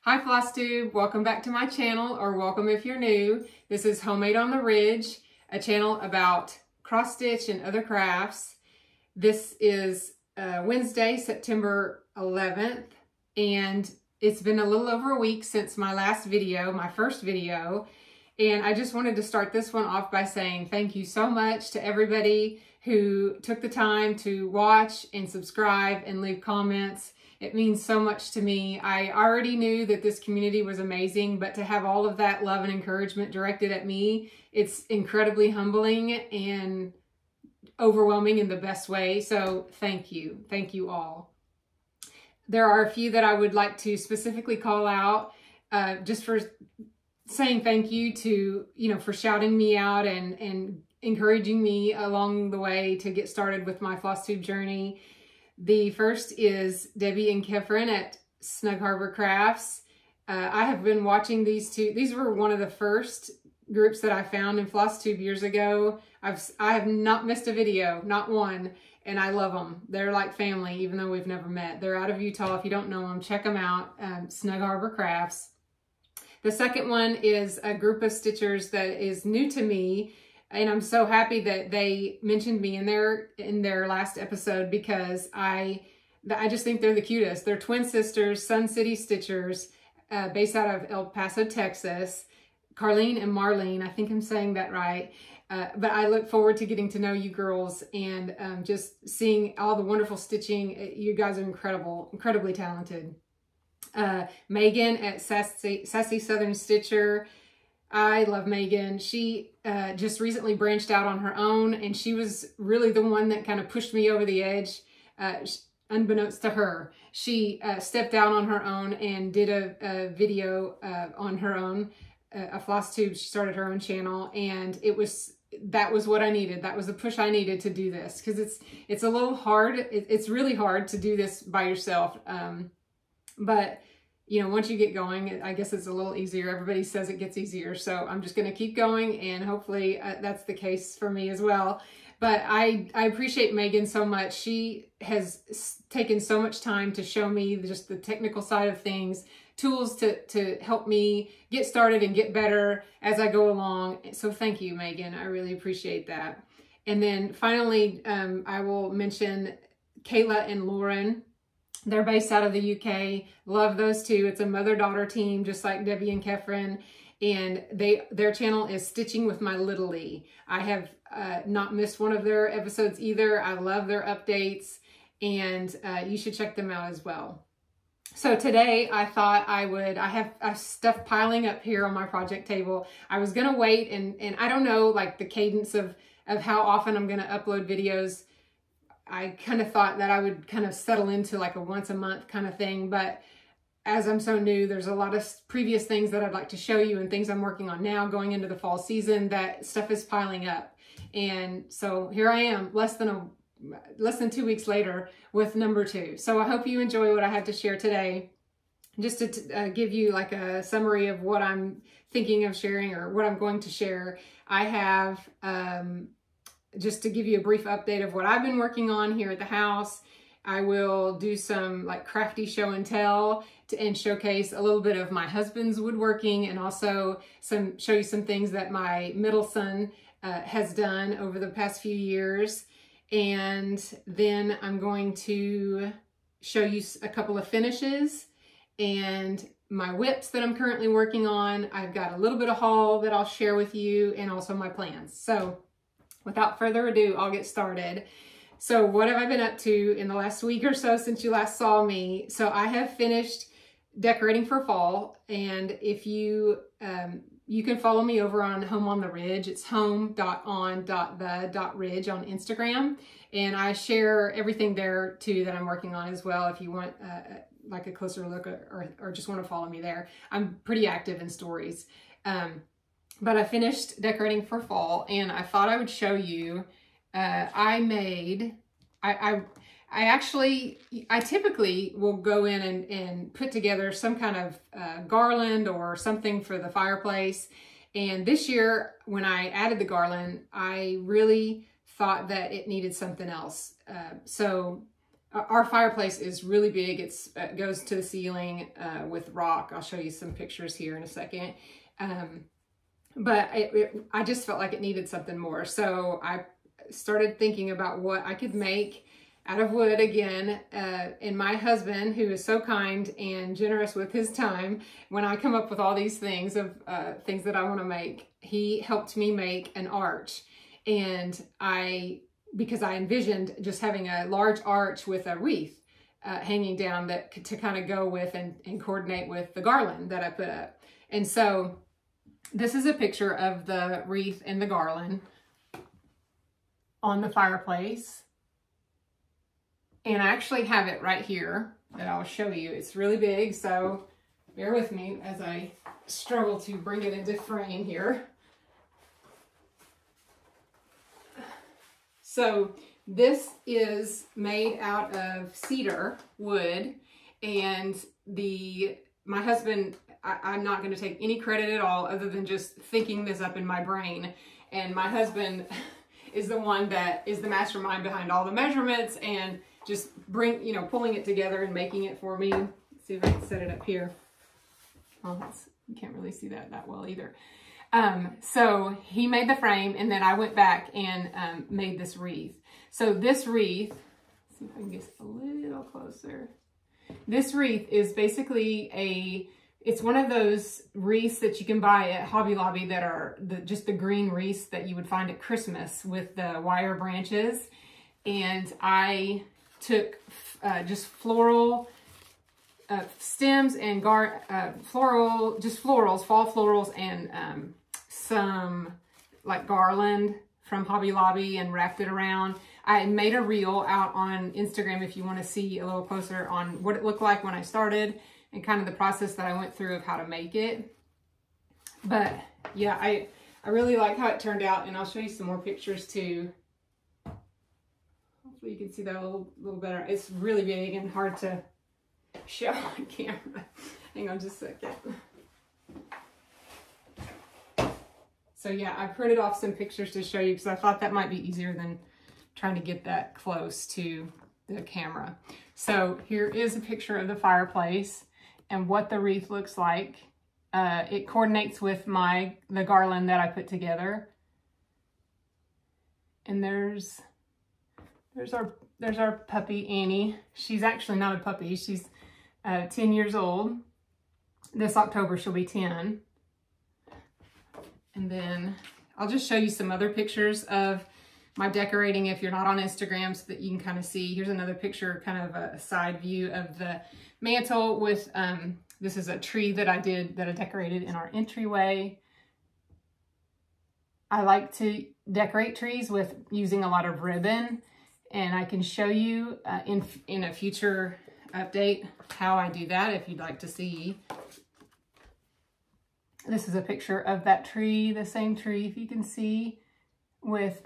Hi Flosstube, welcome back to my channel, or welcome if you're new. This is Homemade on the Ridge, a channel about cross stitch and other crafts. This is Wednesday, September 11th, and it's been a little over a week since my last video, my first video, and I just wanted to start this one off by saying thank you so much to everybody who took the time to watch and subscribe and leave comments. It means so much to me. I already knew that this community was amazing, but to have all of that love and encouragement directed at me, it's incredibly humbling and overwhelming in the best way. So thank you. Thank you all. There are a few that I would like to specifically call out just for saying thank you to, for shouting me out and encouraging me along the way to get started with my Flosstube journey. The first is Debbie and Kefren at Snug Harbor Crafts. I have been watching these two. These were one of the first groups that I found in Flosstube years ago. I have not missed a video, not one, and I love them. They're like family, even though we've never met. They're out of Utah. If you don't know them, check them out, Snug Harbor Crafts. The second one is a group of stitchers that is new to me, and I'm so happy that they mentioned me in their last episode because I just think they're the cutest. They're twin sisters, Sun City Stitchers, based out of El Paso, Texas. Coraline and Marlene, I think I'm saying that right. But I look forward to getting to know you girls and just seeing all the wonderful stitching. You guys are incredible, incredibly talented. Megan at Sassy Southern Stitcher. I love Megan. She just recently branched out on her own, and she was really the one that kind of pushed me over the edge. Unbeknownst to her, she stepped out on her own and did a video on her own, a Flosstube. She started her own channel, and that was what I needed. That was the push I needed to do this, because it's a little hard. It's really hard to do this by yourself. But once you get going, I guess it's a little easier. Everybody says it gets easier. So I'm just going to keep going, and hopefully that's the case for me as well. But I appreciate Megan so much. She has taken so much time to show me just the technical side of things, tools to help me get started and get better as I go along. So thank you, Megan. I really appreciate that. And then finally, I will mention Kayla and Lauren. They're based out of the UK. Love those two. It's a mother-daughter team, just like Debbie and Kefren. And their channel is Stitching with My Little E. I have not missed one of their episodes either. I love their updates, and you should check them out as well. So today I thought I have stuff piling up here on my project table. I was gonna wait, and I don't know like the cadence of how often I'm gonna upload videos. I kind of thought that I would kind of settle into like a once a month kind of thing, but as I'm so new, there's a lot of previous things that I'd like to show you and things I'm working on now going into the fall season. That stuff is piling up. And so here I am, less than 2 weeks later with number 2. So I hope you enjoy what I had to share today. Just to give you like a summary of what I'm thinking of sharing or what I'm going to share. I have, just to give you a brief update of what I've been working on here at the house. I will do some like crafty show and tell and showcase a little bit of my husband's woodworking, and also show you some things that my middle son has done over the past few years. And then I'm going to show you a couple of finishes and my whips that I'm currently working on. I've got a little bit of haul that I'll share with you, and also my plans. So without further ado, I'll get started. So what have I been up to in the last week or so since you last saw me? So I have finished decorating for fall, and if you can follow me over on Home on the Ridge. It's home.on.the.ridge on Instagram, and I share everything there too that I'm working on as well if you want like a closer look or just want to follow me there. I'm pretty active in stories. But I finished decorating for fall, and I thought I would show you. I typically will go in and put together some kind of garland or something for the fireplace. And this year, when I added the garland, I really thought that it needed something else. So our fireplace is really big. It goes to the ceiling with rock. I'll show you some pictures here in a second. But I just felt like it needed something more. So I started thinking about what I could make out of wood again. And my husband, who is so kind and generous with his time, when I come up with all these things of things that I want to make, he helped me make an arch. And because I envisioned just having a large arch with a wreath hanging down that to kind of go with and coordinate with the garland that I put up. And so this is a picture of the wreath and the garland on the fireplace. And I actually have it right here that I'll show you. It's really big, so bear with me as I struggle to bring it into frame here. So this is made out of cedar wood, and my husband, I'm not going to take any credit at all other than just thinking this up in my brain. And my husband is the one that is the mastermind behind all the measurements and just pulling it together and making it for me. Let's see if I can set it up here. Oh, you can't really see that well either. So he made the frame, and then I went back and made this wreath. So this wreath, let's see if I can get a little closer. This wreath is basically it's one of those wreaths that you can buy at Hobby Lobby that are just the green wreaths that you would find at Christmas with the wire branches. And I took just floral stems and fall florals, and some like garland from Hobby Lobby and wrapped it around. I made a reel out on Instagram if you want to see a little closer on what it looked like when I started and kind of the process that I went through of how to make it. But yeah, I really like how it turned out, and I'll show you some more pictures too. Hopefully you can see that a little better. It's really big and hard to show on camera. Hang on just a second. So yeah, I printed off some pictures to show you because I thought that might be easier than trying to get that close to the camera. So here is a picture of the fireplace and what the wreath looks like. It coordinates with the garland that I put together. And there's our puppy, Annie. She's actually not a puppy. She's 10 years old. This October, she'll be 10. And then I'll just show you some other pictures of my decorating if you're not on Instagram so that you can kind of see. Here's another picture, kind of a side view of the mantle with, this is a tree that I decorated in our entryway. I like to decorate trees with using a lot of ribbon, and I can show you in a future update how I do that if you'd like to see. This is a picture of that tree, the same tree, if you can see, with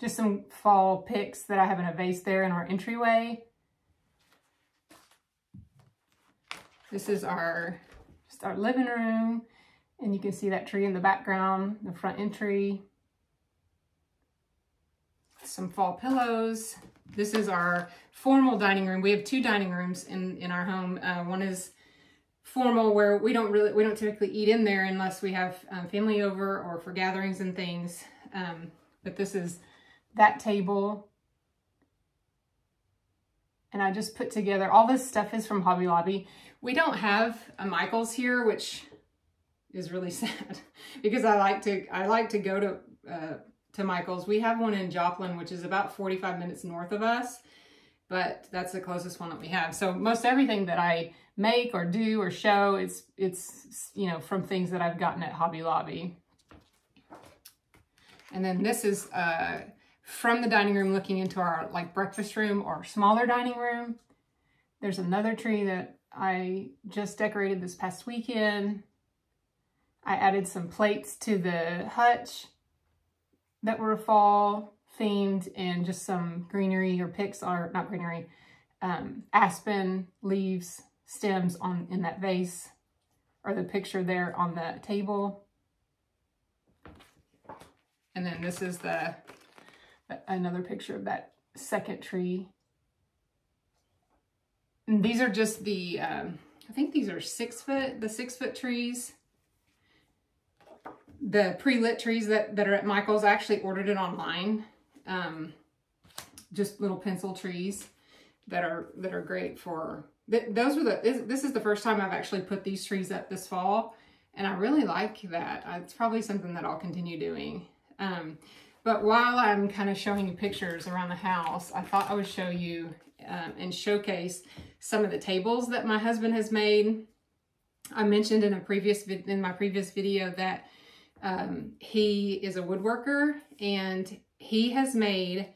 just some fall picks that I have in a vase there in our entryway. This is just our living room, and you can see that tree in the background, the front entry. Some fall pillows. This is our formal dining room. We have two dining rooms in our home. One is formal, where we don't typically eat in there unless we have family over or for gatherings and things. But this is that table. And I just put together, all this stuff is from Hobby Lobby. We don't have a Michael's here, which is really sad because I like to go to Michael's. We have one in Joplin, which is about 45 minutes north of us, but that's the closest one that we have. So most everything that I make or do or show, it's from things that I've gotten at Hobby Lobby. And then this is from the dining room looking into our breakfast room or smaller dining room. There's another tree that I just decorated this past weekend. I added some plates to the hutch that were fall themed, and just some greenery or picks, or not greenery, aspen leaves, stems in that vase, or the picture there on the table. And then this is another picture of that second tree. And these are just the, I think these are 6 foot, the 6 foot trees. The pre-lit trees that are at Michael's, I actually ordered it online. Just little pencil trees that are great for, those were this is the first time I've actually put these trees up this fall. And I really like that. It's probably something that I'll continue doing. But while I'm kind of showing you pictures around the house, I thought I would show you and showcase some of the tables that my husband has made. I mentioned in my previous video that he is a woodworker, and he has made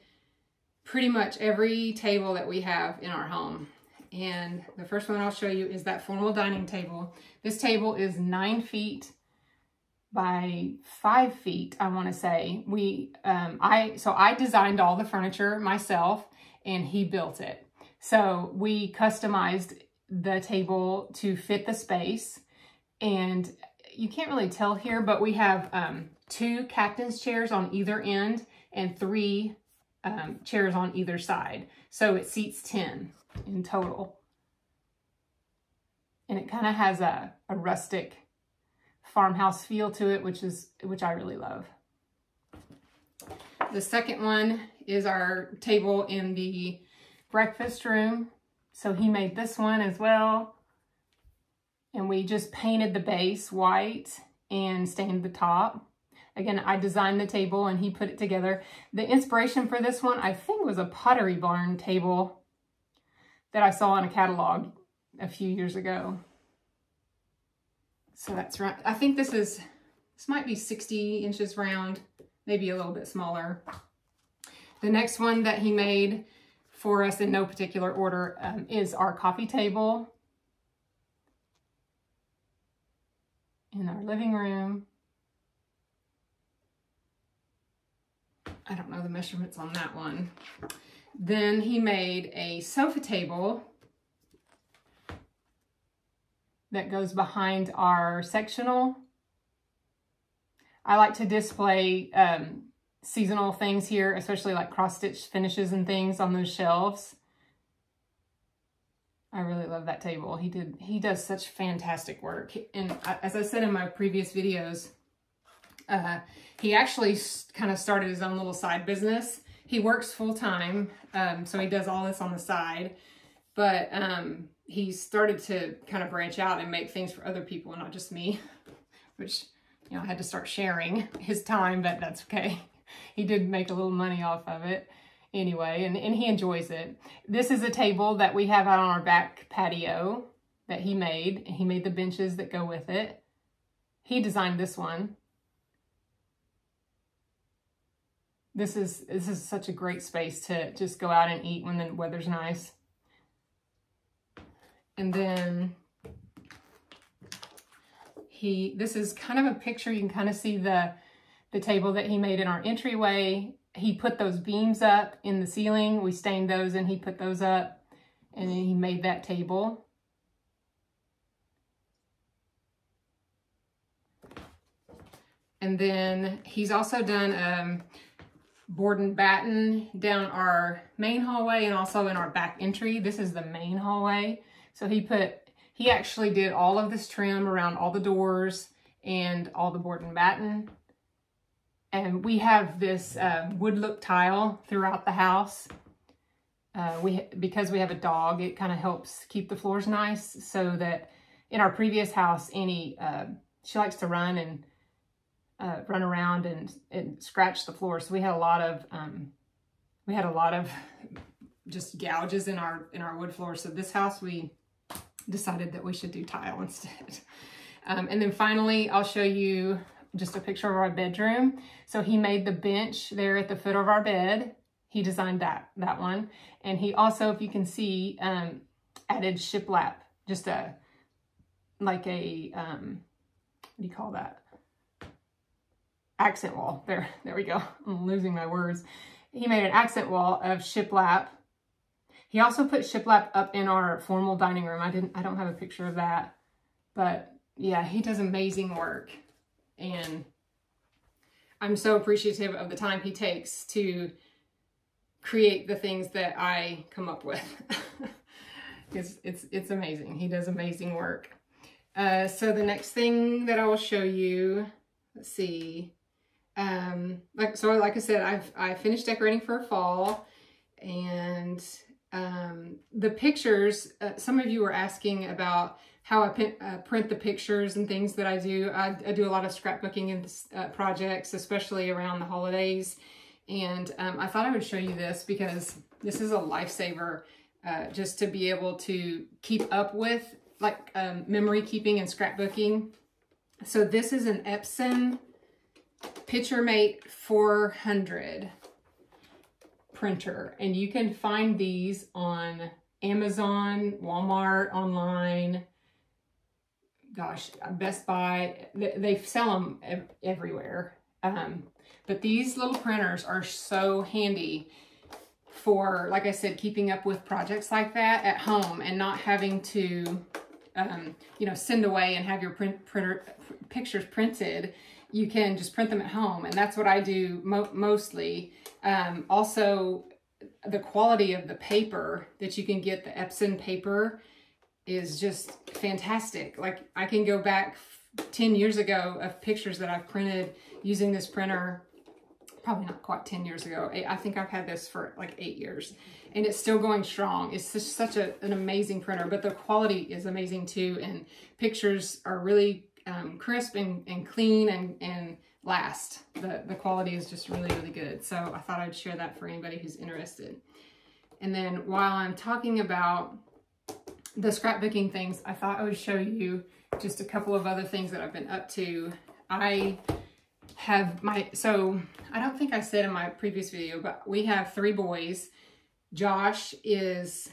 pretty much every table that we have in our home. And the first one I'll show you is that formal dining table. This table is 9 feet by 5 feet, I want to say. So I designed all the furniture myself, and he built it. So we customized the table to fit the space, and you can't really tell here, but we have 2 captain's chairs on either end and 3 chairs on either side. So it seats 10 in total. And it kind of has a rustic farmhouse feel to it, which I really love. The second one is our table in the breakfast room. So he made this one as well. And we just painted the base white and stained the top. Again, I designed the table and he put it together. The inspiration for this one, I think, was a Pottery Barn table that I saw in a catalog a few years ago. So that's right. I think this might be 60 inches round, maybe a little bit smaller. The next one that he made for us in no particular order is our coffee table in our living room. I don't know the measurements on that one. Then he made a sofa table that goes behind our sectional. I like to display seasonal things here, especially like cross-stitch finishes and things on those shelves. I really love that table. He does such fantastic work. And as I said in my previous videos, he actually kind of started his own little side business. He works full-time, so he does all this on the side. But he started to kind of branch out and make things for other people, not just me, which, you know, I had to start sharing his time, but that's okay. He did make a little money off of it anyway, and he enjoys it. This is a table that we have out on our back patio that he made. He made the benches that go with it. He designed this one. This is such a great space to just go out and eat when the weather's nice. And then this is kind of a picture. You can kind of see the table that he made in our entryway. He put those beams up in the ceiling. We stained those and he put those up, and then he made that table. And then he's also done board and batten down our main hallway and also in our back entry. This is the main hallway. So he actually did all of this trim around all the doors and all the board and batten. And we have this wood look tile throughout the house. Because we have a dog, it kind of helps keep the floors nice, so that in our previous house, Annie, she likes to run and run around and scratch the floor. So we had a lot of just gouges in our wood floor. So this house, we decided that we should do tile instead. And then finally, I'll show you just a picture of our bedroom. So he made the bench there at the foot of our bed. He designed that one. And he also, if you can see, added shiplap, just what do you call that? Accent wall. There we go. I'm losing my words. He made an accent wall of shiplap. He also put shiplap up in our formal dining room. I don't have a picture of that, but yeah, he does amazing work. And I'm so appreciative of the time he takes to create the things that I come up with. It's amazing. He does amazing work. So the next thing that I will show you, let's see. Like I said, I finished decorating for fall, and the pictures, some of you were asking about how I print the pictures and things that I do. I do a lot of scrapbooking and projects, especially around the holidays. And I thought I would show you this because this is a lifesaver, just to be able to keep up with like memory keeping and scrapbooking. So this is an Epson PictureMate 400 printer, and you can find these on Amazon, Walmart, online, gosh, Best Buy. They sell them everywhere. But these little printers are so handy for, like I said, keeping up with projects like that at home and not having to, you know, send away and have your pictures printed. You can just print them at home, and that's what I do mostly. Also, the quality of the paper that you can get, the Epson paper, is just fantastic. Like, I can go back 10 years ago of pictures that I've printed using this printer. Probably not quite 10 years ago. I think I've had this for like 8 years, and it's still going strong. It's just such an amazing printer, but the quality is amazing too, and pictures are really crisp and clean and last. The quality is just really, really good. So I thought I'd share that for anybody who's interested. And then while I'm talking about the scrapbooking things, I thought I would show you just a couple of other things that I've been up to. I have so I don't think I said in my previous video, but we have 3 boys. Josh is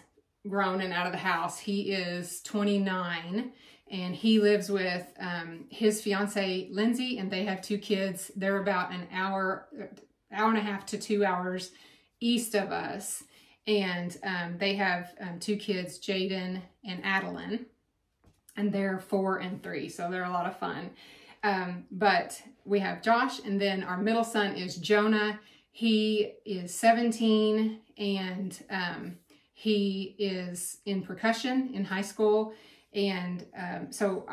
grown and out of the house. He is 29, and he lives with his fiance Lindsay, and they have 2 kids. They're about an hour and a half to 2 hours east of us, and they have 2 kids, Jaden and Adeline, and they're 4 and 3, so they're a lot of fun. But we have Josh, and then our middle son is Jonah. He is 17, and he is in percussion in high school. And so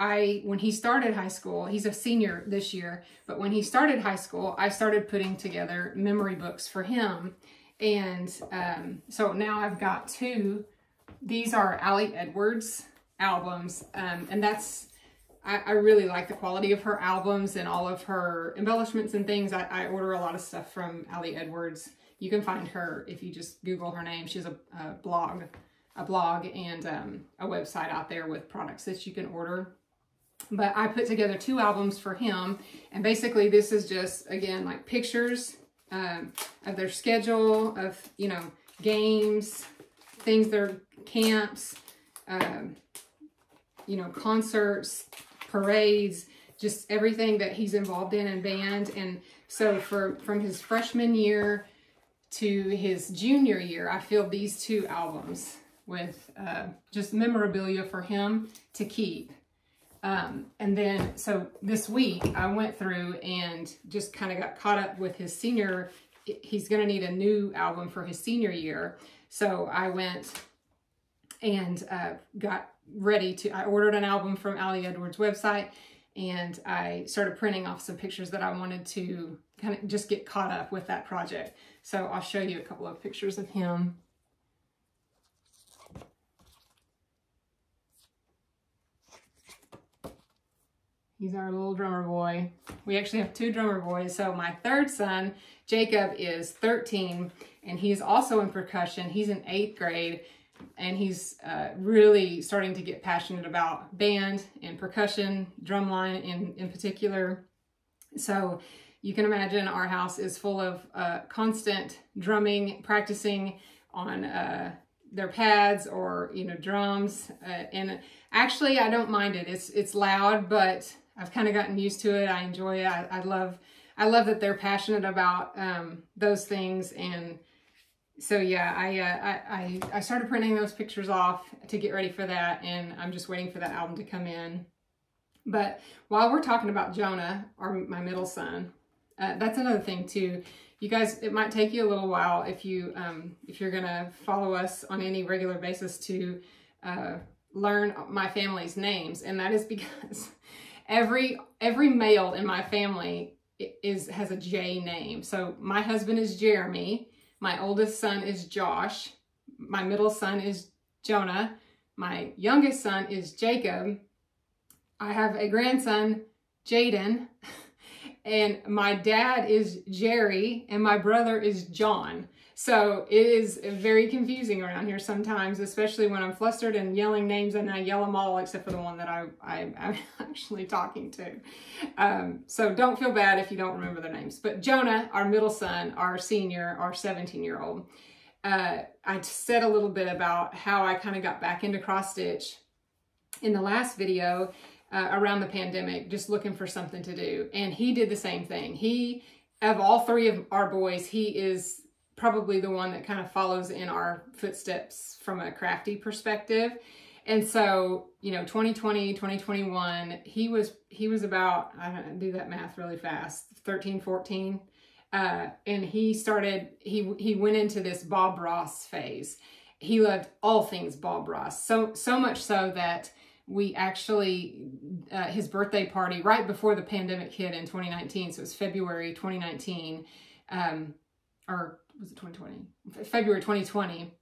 when he started high school, he's a senior this year, but when he started high school, I started putting together memory books for him. And so now I've got 2. These are Ali Edwards albums, and I really like the quality of her albums and all of her embellishments and things. I order a lot of stuff from Ali Edwards. You can find her if you just Google her name. She has a blog and a website out there with products that you can order. But I put together 2 albums for him, and basically this is just, again, like pictures of their schedule, of, you know, games, things, their camps, you know, concerts, parades, just everything that he's involved in band. And so from his freshman year to his junior year, I filled these 2 albums with just memorabilia for him to keep. And then, so this week I went through and just kind of got caught up with his senior. He's going to need a new album for his senior year. So I went and got ready to, I ordered an album from Ali Edwards' website, and I started printing off some pictures that I wanted to kind of just get caught up with that project. So I'll show you a couple of pictures of him. He's our little drummer boy. We actually have 2 drummer boys. So my 3rd son, Jacob, is 13, and he's also in percussion. He's in 8th grade, and he's really starting to get passionate about band and percussion, drumline in particular. So you can imagine our house is full of constant drumming, practicing on their pads or, you know, drums. And actually, I don't mind it. It's loud, but I've kind of gotten used to it. I enjoy it. I love that they're passionate about those things. And so yeah, I started printing those pictures off to get ready for that, and I'm just waiting for that album to come in. But while we're talking about Jonah, or my middle son, that's another thing too. you guys, it might take you a little while if you're gonna follow us on any regular basis to learn my family's names, and that is because every male in my family has a J name. So my husband is Jeremy, my oldest son is Josh, my middle son is Jonah, my youngest son is Jacob, I have a grandson, Jaden, and my dad is Jerry, and my brother is John. So it is very confusing around here sometimes, especially when I'm flustered and yelling names, and I yell them all except for the one that I'm actually talking to. So don't feel bad if you don't remember their names. But Jonah, our middle son, our senior, our 17-year-old, I said a little bit about how I kind of got back into cross stitch in the last video around the pandemic, just looking for something to do. And he did the same thing. He, of all three of our boys, he is probably the one that kind of follows in our footsteps from a crafty perspective. And so, you know, 2020, 2021, he was about, I don't do that math really fast, 13, 14. And he went into this Bob Ross phase. He loved all things Bob Ross. So much so that we actually, his birthday party right before the pandemic hit in 2019, so it was February 2019, or was it 2020? February 2020,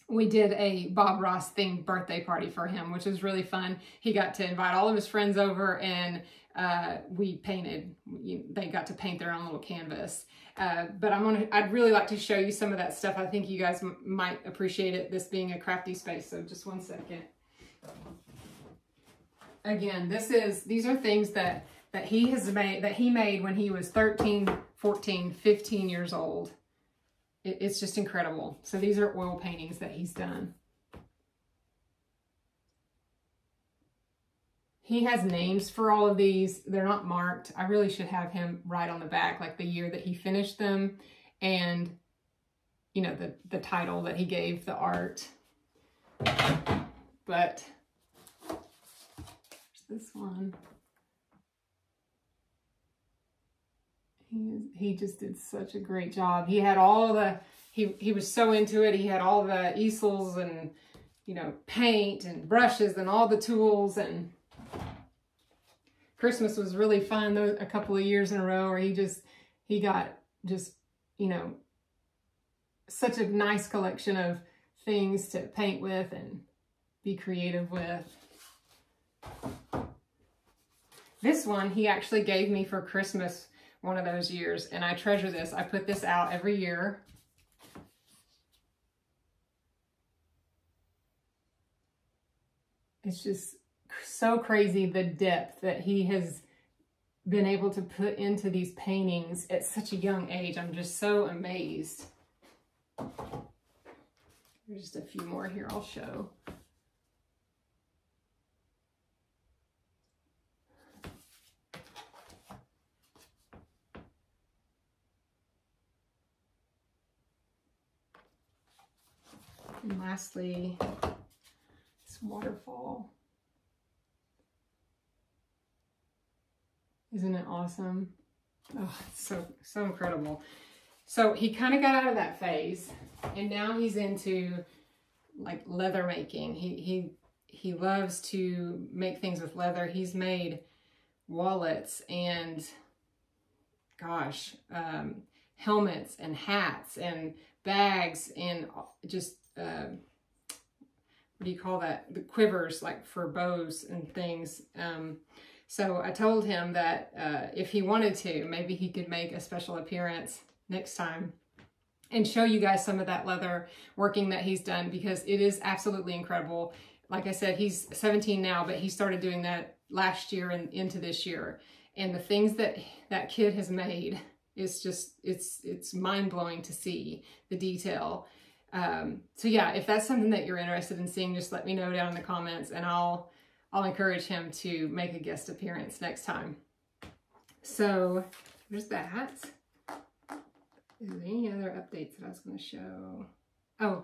we did a Bob Ross themed birthday party for him, which was really fun. He got to invite all of his friends over, and we painted. They got to paint their own little canvas. But I'd really like to show you some of that stuff. I think you guys might appreciate it, this being a crafty space. So just one second. Again, these are things that he made when he was 13, 14, 15 years old. It's just incredible. So these are oil paintings that he's done. He has names for all of these. They're not marked. I really should have him write on the back, like the year that he finished them and, you know, the title that he gave the art. But this one, he just did such a great job. He had all the, he was so into it. He had all the easels and, you know, paint and brushes and all the tools. And Christmas was really fun, a couple of years in a row, where he got just, you know, such a nice collection of things to paint with and be creative with. This one he actually gave me for Christmas one of those years, and I treasure this. I put this out every year. It's just so crazy the depth that he has been able to put into these paintings at such a young age. I'm just so amazed. There's just a few more here I'll show. And lastly, this waterfall. Isn't it awesome? Oh, it's so incredible. So he kind of got out of that phase, and now he's into like leather making. He loves to make things with leather. He's made wallets and, gosh, helmets and hats and bags and just what do you call that? The quivers, like for bows and things. So I told him that if he wanted to, maybe he could make a special appearance next time and show you guys some of that leather working that he's done, because it is absolutely incredible. Like I said, he's 17 now, but he started doing that last year and into this year. And the things that that kid has made is just, it's mind-blowing to see the detail. So yeah, if that's something that you're interested in seeing, just let me know down in the comments, and I'll encourage him to make a guest appearance next time. So there's that. Is there any other updates that I was going to show? Oh,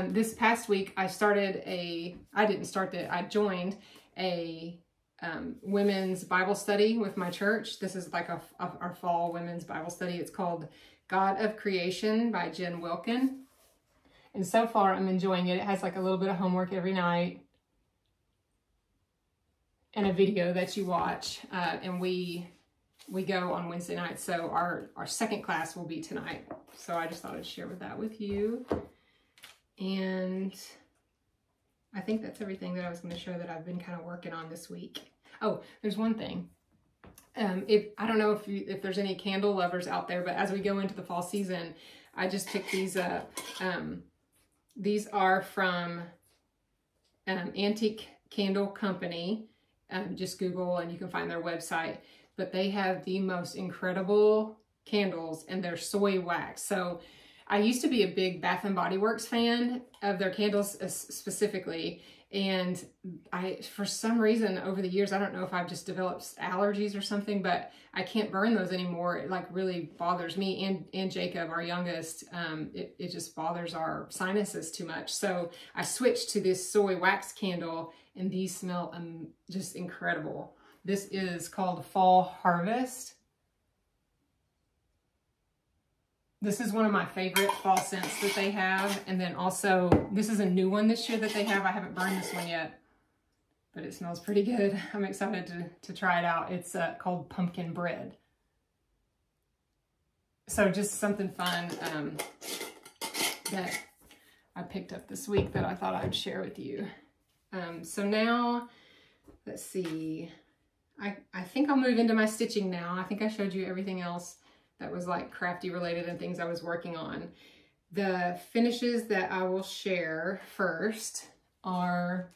this past week I joined a women's Bible study with my church. This is like our fall women's Bible study. It's called God of Creation by Jen Wilkin. And so far I'm enjoying it. It has like a little bit of homework every night and a video that you watch. And we go on Wednesday night. So our second class will be tonight. So I just thought I'd share that with you. And I think that's everything that I was going to share that I've been kind of working on this week. Oh, there's one thing. I don't know if there's any candle lovers out there, but as we go into the fall season, I just picked these up. These are from Antique Candle Company. Just Google and you can find their website. But they have the most incredible candles, and they're soy wax. So I used to be a big Bath and Body Works fan of their candles specifically. And for some reason over the years, I don't know if I've just developed allergies or something, but I can't burn those anymore. It like really bothers me and Jacob, our youngest. It just bothers our sinuses too much. So I switched to this soy wax candle, and these smell just incredible. This is called Fall Harvest. This is one of my favorite fall scents that they have. And then also, this is a new one this year that they have. I haven't burned this one yet, but it smells pretty good. I'm excited to try it out. It's called Pumpkin Bread. So just something fun that I picked up this week that I thought I'd share with you. So now, let's see. I think I'll move into my stitching now. I think I showed you everything else that was like crafty related and things I was working on. The finishes that I will share first are,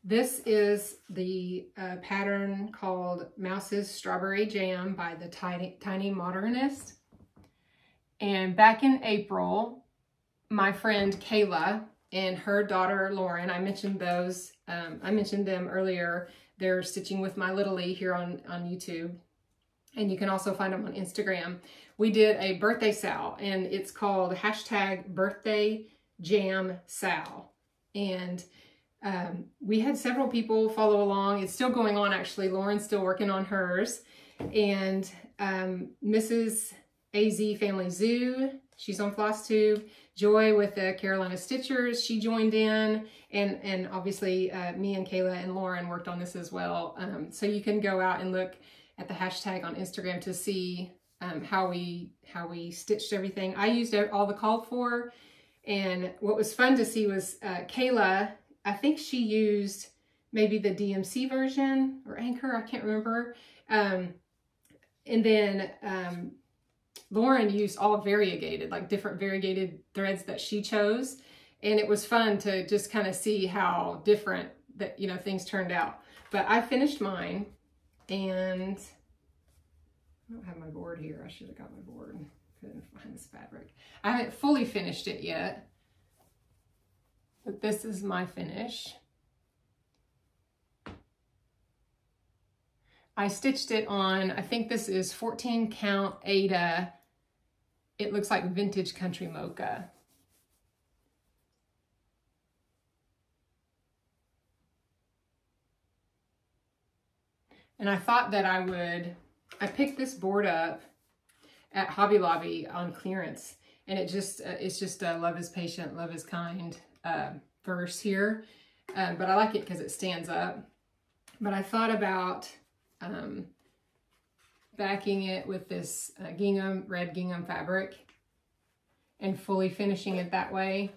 this is the pattern called Mouse's Strawberry Jam by the Tiny Modernist. And back in April, my friend Kayla and her daughter Lauren, I mentioned those, I mentioned them earlier. They're stitching with my little E here on YouTube. And you can also find them on Instagram. We did a birthday sal, and it's called #BirthdayJamSal. And we had several people follow along. It's still going on, actually. Lauren's still working on hers. And Mrs. AZ Family Zoo, she's on Flosstube. Joy with the Carolina Stitchers, she joined in. And obviously me and Kayla and Lauren worked on this as well. So you can go out and look at the hashtag on Instagram to see how we stitched everything. I used all the called for, and what was fun to see was Kayla, I think she used maybe the DMC version or Anchor, I can't remember. And then Lauren used all variegated, like different variegated threads that she chose. And it was fun to just kind of see how different that, things turned out. But I finished mine. And I don't have my board here. I should have got my board. Couldn't find this fabric. I haven't fully finished it yet, but this is my finish. I stitched it on, I think this is 14 count Aida. It looks like vintage country mocha. And I thought that I picked this board up at Hobby Lobby on clearance, and it's just a love is patient, love is kind verse here. But I like it because it stands up. But I thought about backing it with this red gingham fabric and fully finishing it that way,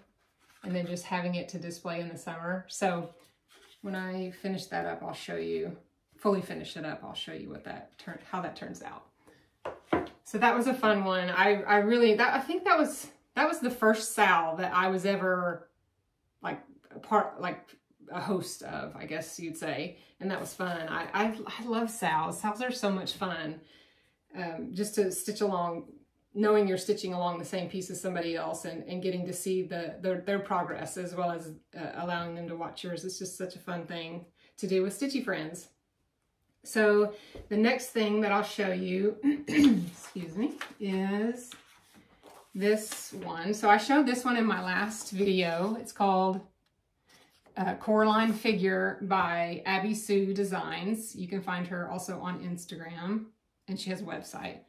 and then just having it to display in the summer. So when I finish that up, I'll show you. Fully finish it up, I'll show you how that turns out. So that was a fun one. I think that was the first sal that I was ever like a host of, I guess you'd say, and that was fun. I love sals. Sals are so much fun. Just to stitch along, knowing you're stitching along the same piece as somebody else, and getting to see their progress as well as allowing them to watch yours. It's just such a fun thing to do with Stitchy Friends. So the next thing that I'll show you, excuse me, is this one. So I showed this one in my last video. It's called Coraline Figure by Abby Sue Designs. You can find her also on Instagram, and she has a website.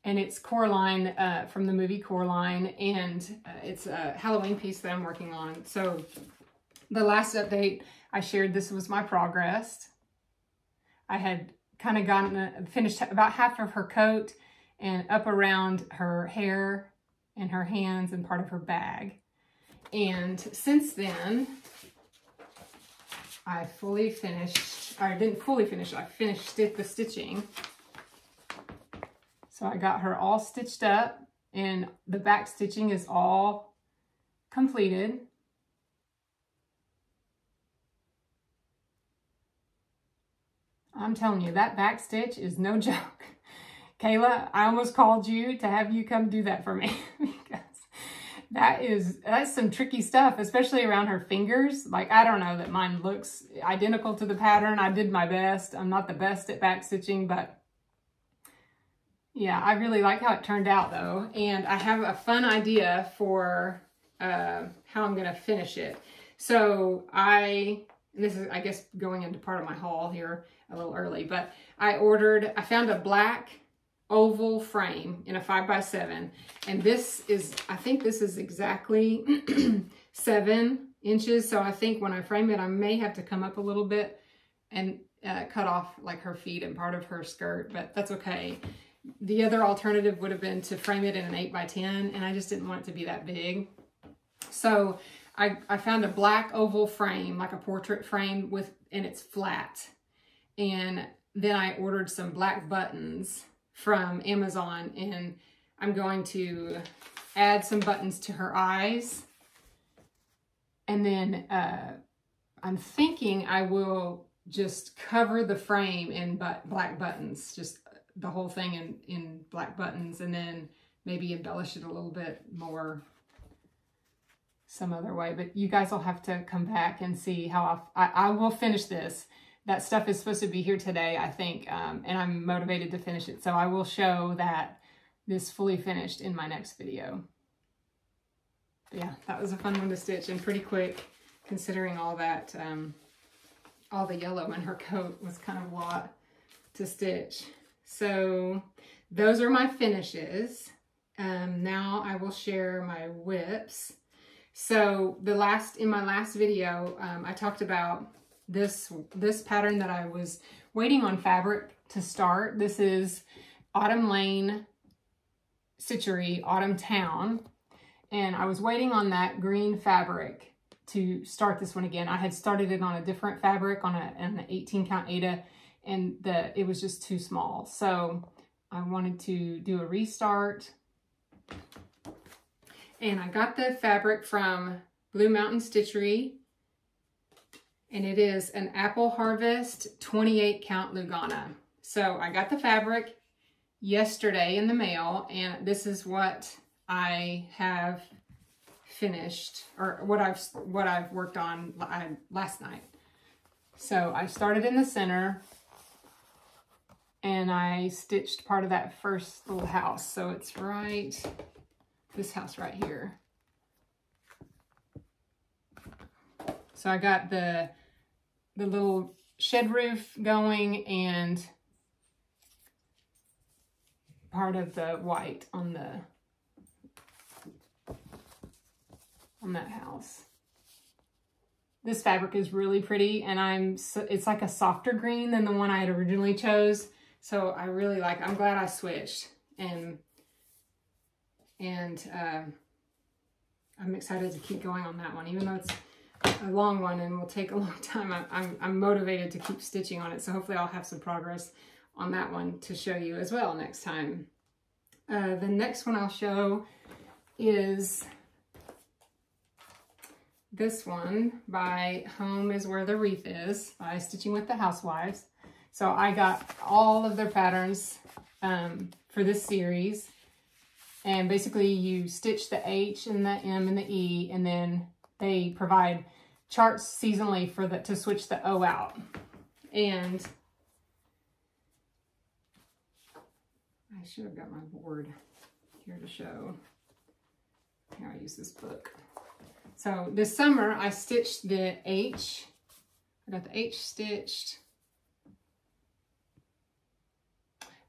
and it's Coraline from the movie Coraline, and it's a Halloween piece that I'm working on. So the last update I shared, this was my progress. I had kind of finished about half of her coat and up around her hair and her hands and part of her bag. And since then, I fully finished, or I didn't fully finish, I finished the stitching. So I got her all stitched up, and the back stitching is all completed. I'm telling you, that back stitch is no joke. Kayla, I almost called you to have you come do that for me because that's some tricky stuff, especially around her fingers. Like, I don't know that mine looks identical to the pattern. I did my best. I'm not the best at back stitching, but yeah, I really like how it turned out though. And I have a fun idea for how I'm going to finish it. So this is, I guess, going into part of my haul here a little early, but I found a black oval frame in a 5x7, and this is, I think this is exactly 7 inches. So I think when I frame it, I may have to come up a little bit and cut off like her feet and part of her skirt, but that's okay. The other alternative would have been to frame it in an 8x10, and I just didn't want it to be that big. So I found a black oval frame, like a portrait frame and it's flat. And then I ordered some black buttons from Amazon, and I'm going to add some buttons to her eyes. And then I'm thinking I will just cover the frame in black buttons, just the whole thing in black buttons, and then maybe embellish it a little bit more some other way. But you guys will have to come back and see how I will finish this. That stuff is supposed to be here today, I think, and I'm motivated to finish it. So I will show that this fully finished in my next video. But yeah, that was a fun one to stitch and pretty quick, considering all that, all the yellow in her coat was kind of a lot to stitch. So those are my finishes. Now I will share my whips. So in my last video, I talked about this pattern that I was waiting on fabric to start. This is Autumn Lane Stitchery Autumn Town, and I was waiting on that green fabric to start this one again. I had started it on a different fabric on an 18 count Aida, and it was just too small. So I wanted to do a restart, and I got the fabric from Blue Mountain Stitchery. And it is an Apple Harvest 28 count Lugana. So I got the fabric yesterday in the mail, and this is what I have finished, or what I've worked on last night. So I started in the center, and I stitched part of that first little house. So it's this house right here. So I got the little shed roof going and part of the white on that house. This fabric is really pretty, and it's like a softer green than the one I had originally chose. So I really like, I'm glad I switched, and I'm excited to keep going on that one, even though it's a long one and will take a long time. I'm motivated to keep stitching on it, so hopefully I'll have some progress on that one to show you as well next time. The next one I'll show is this one by Home is Where the Wreath Is by Stitching with the Housewives. So I got all of their patterns for this series, and basically you stitch the H and the M and the E, and then they provide charts seasonally to switch the O out. And I should have got my board here to show. Here, I use this book. So this summer I stitched the H. I got the H stitched.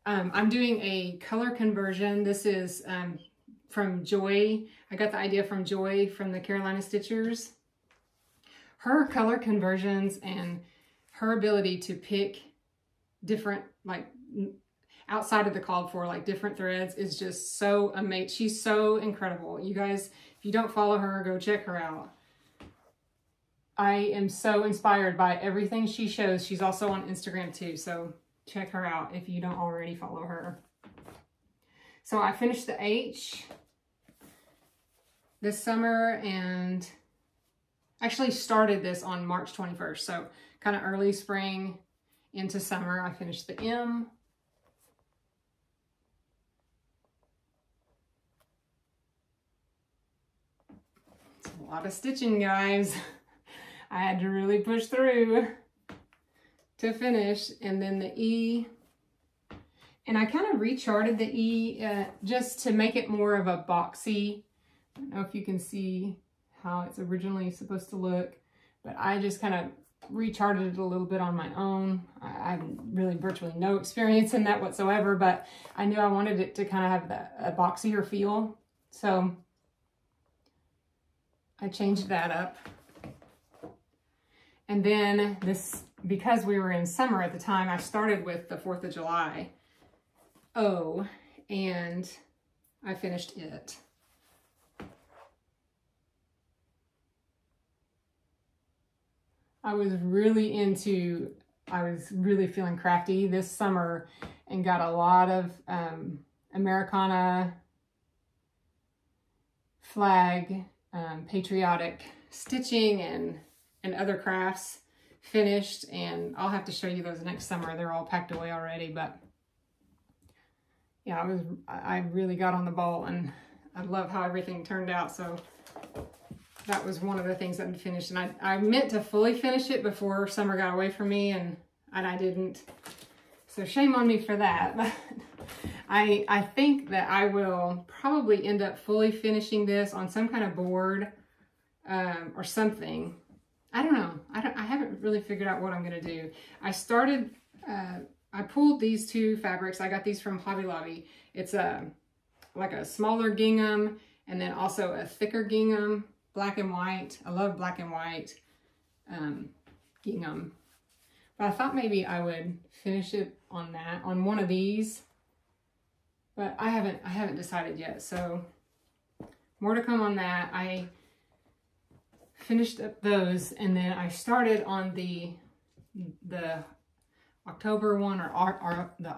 I'm doing a color conversion. This is from Joy. I got the idea from Joy from the Carolina Stitchers. Her color conversions and her ability to pick different, like outside of the called for, like different threads is just so amazing. She's so incredible. You guys, if you don't follow her, go check her out. I am so inspired by everything she shows. She's also on Instagram too, so check her out if you don't already follow her. So I finished the H this summer and actually started this on March 21st. So kind of early spring into summer. I finished the M. It's a lot of stitching, guys. I had to really push through to finish. And then the E. And I kind of recharted the E just to make it more of a boxy. I don't know if you can see how it's originally supposed to look, but I just kind of recharted it a little bit on my own. I have really virtually no experience in that whatsoever, but I knew I wanted it to kind of have a boxier feel. So I changed that up. And then this, because we were in summer at the time, I started with the 4th of July O, and I finished it. I was really feeling crafty this summer and got a lot of Americana flag, patriotic stitching and other crafts finished, and I'll have to show you those next summer. They're all packed away already, but yeah, I really got on the ball, and I love how everything turned out. So that was one of the things that I finished, and I meant to fully finish it before summer got away from me, and I didn't. So shame on me for that. But I think that I will probably end up fully finishing this on some kind of board or something. I don't know. I haven't really figured out what I'm going to do. I started, I pulled these two fabrics. I got these from Hobby Lobby. It's like a smaller gingham and then also a thicker gingham, black and white. I love black and white gingham. But I thought maybe I would finish it on that, on one of these. But I haven't decided yet. So more to come on that. I finished up those, and then I started on the October one, or the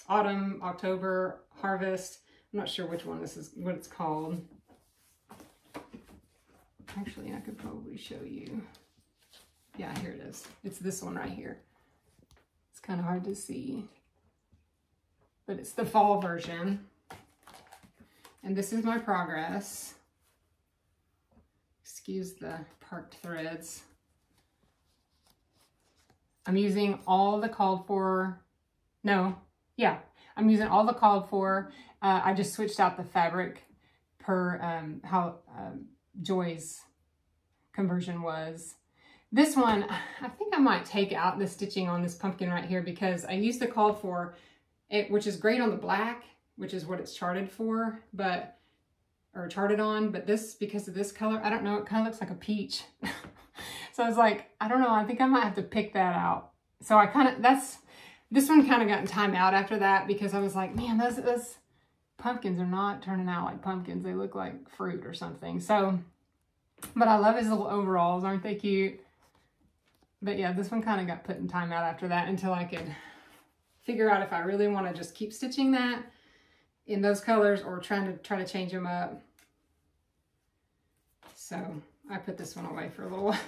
autumn, October harvest. I'm not sure which one this is, what it's called. Actually, I could probably show you. Yeah, here it is. It's this one right here. It's kind of hard to see, but it's the fall version. And this is my progress. Excuse the parked threads. I'm using all the called for, I'm using all the called for. I just switched out the fabric per how Joy's conversion was. This one, I think I might take out the stitching on this pumpkin right here because I used the called for, which is great on the black, which is what it's charted for, or charted on, but this, because of this color, I don't know, it kind of looks like a peach. So I was like, I don't know, I think I might have to pick that out. So I kind of, this one kind of got in timeout after that because I was like, man, those pumpkins are not turning out like pumpkins. They look like fruit or something. So, but I love his little overalls. Aren't they cute? But yeah, this one kind of got put in timeout after that until I could figure out if I really want to just keep stitching that in those colors or try to change them up. So I put this one away for a little while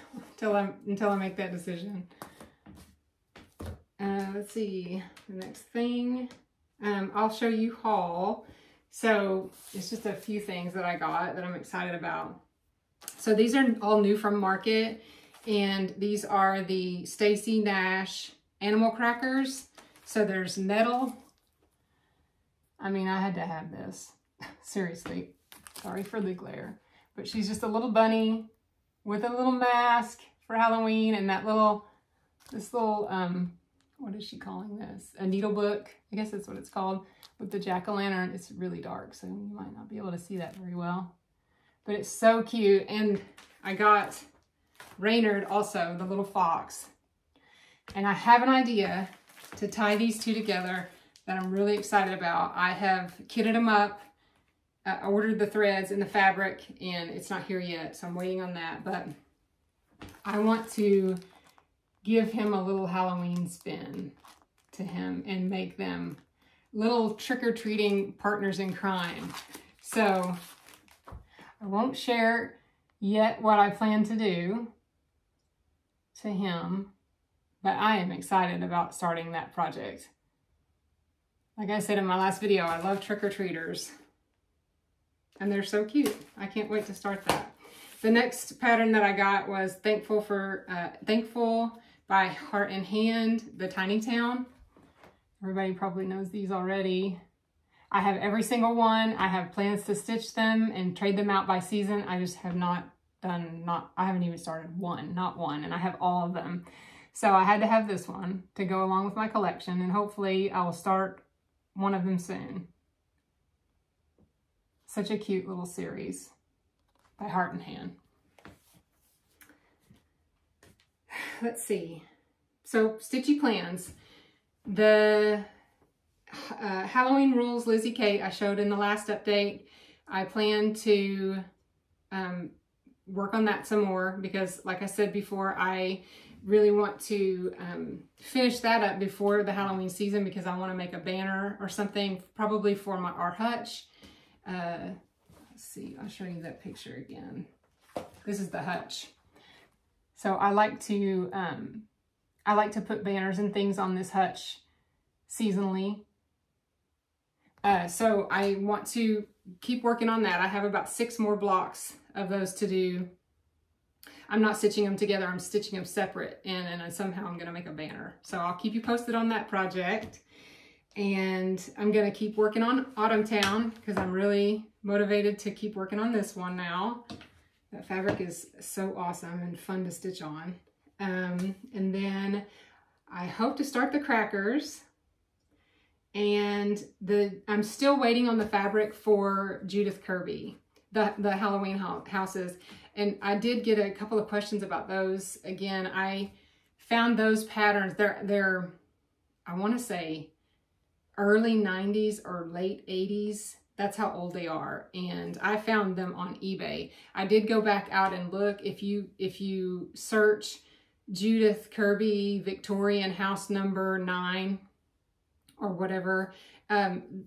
until I make that decision. Let's see, the next thing. I'll show you haul. So it's just a few things that I got that I'm excited about. So these are all new from Market, and these are the Stacy Nash animal crackers. So there's nettle. I mean, I had to have this. Seriously, sorry for the glare. But she's just a little bunny with a little mask for Halloween, and this little what is she calling this? A needle book, I guess that's what it's called, with the jack-o'-lantern. It's really dark, so you might not be able to see that very well. But it's so cute. And I got Reynard also, the little fox. And I have an idea to tie these two together that I'm really excited about. I have kitted them up. I ordered the threads and the fabric, and it's not here yet, so I'm waiting on that. But I want to give him a little Halloween spin to him and make them little trick-or-treating partners in crime. So I won't share yet what I plan to do to him, but I am excited about starting that project. Like I said in my last video, I love trick-or-treaters, and they're so cute. I can't wait to start that. The next pattern that I got was Thankful by Heart and Hand, the Tiny Town. Everybody probably knows these already. I have every single one. I have plans to stitch them and trade them out by season. I just have not done, I haven't even started not one, and I have all of them. So I had to have this one to go along with my collection, and hopefully I will start one of them soon. Such a cute little series by Heart and Hand. Let's see. So stitchy plans. The Halloween Rules Lizzie Kate I showed in the last update. I plan to work on that some more because, like I said before, I really want to finish that up before the Halloween season because I want to make a banner or something, probably for our hutch. Let's see, I'll show you that picture again. This is the hutch. So I like to put banners and things on this hutch seasonally. So I want to keep working on that. I have about 6 more blocks of those to do. I'm not stitching them together, I'm stitching them separate, and somehow I'm gonna make a banner. So I'll keep you posted on that project. And I'm gonna keep working on Autumn Town because I'm really motivated to keep working on this one now. That fabric is so awesome and fun to stitch on. And then I hope to start the crackers. And I'm still waiting on the fabric for Judith Kirby, the Halloween houses. And I did get a couple of questions about those. Again, I found those patterns. They're I want to say early 90s or late 80s. That's how old they are. And I found them on eBay. I did go back out and look. If you search Judith Kirby Victorian house number 9 or whatever,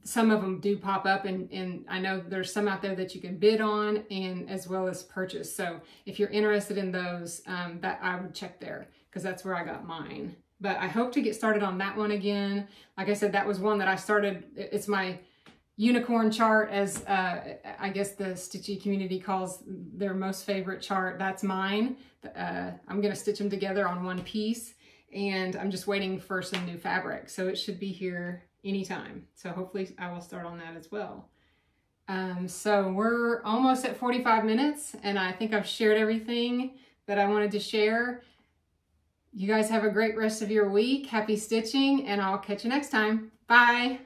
some of them do pop up, and I know there's some out there that you can bid on and as well as purchase. So if you're interested in those, that I would check there because that's where I got mine. But I hope to get started on that one again. Like I said, that was one that I started. It's my unicorn chart, as I guess the stitchy community calls their most favorite chart. That's mine. I'm gonna stitch them together on one piece, and I'm just waiting for some new fabric. So it should be here anytime. So hopefully I will start on that as well. So we're almost at 45 minutes, and I think I've shared everything that I wanted to share. You guys have a great rest of your week. Happy stitching, and I'll catch you next time. Bye.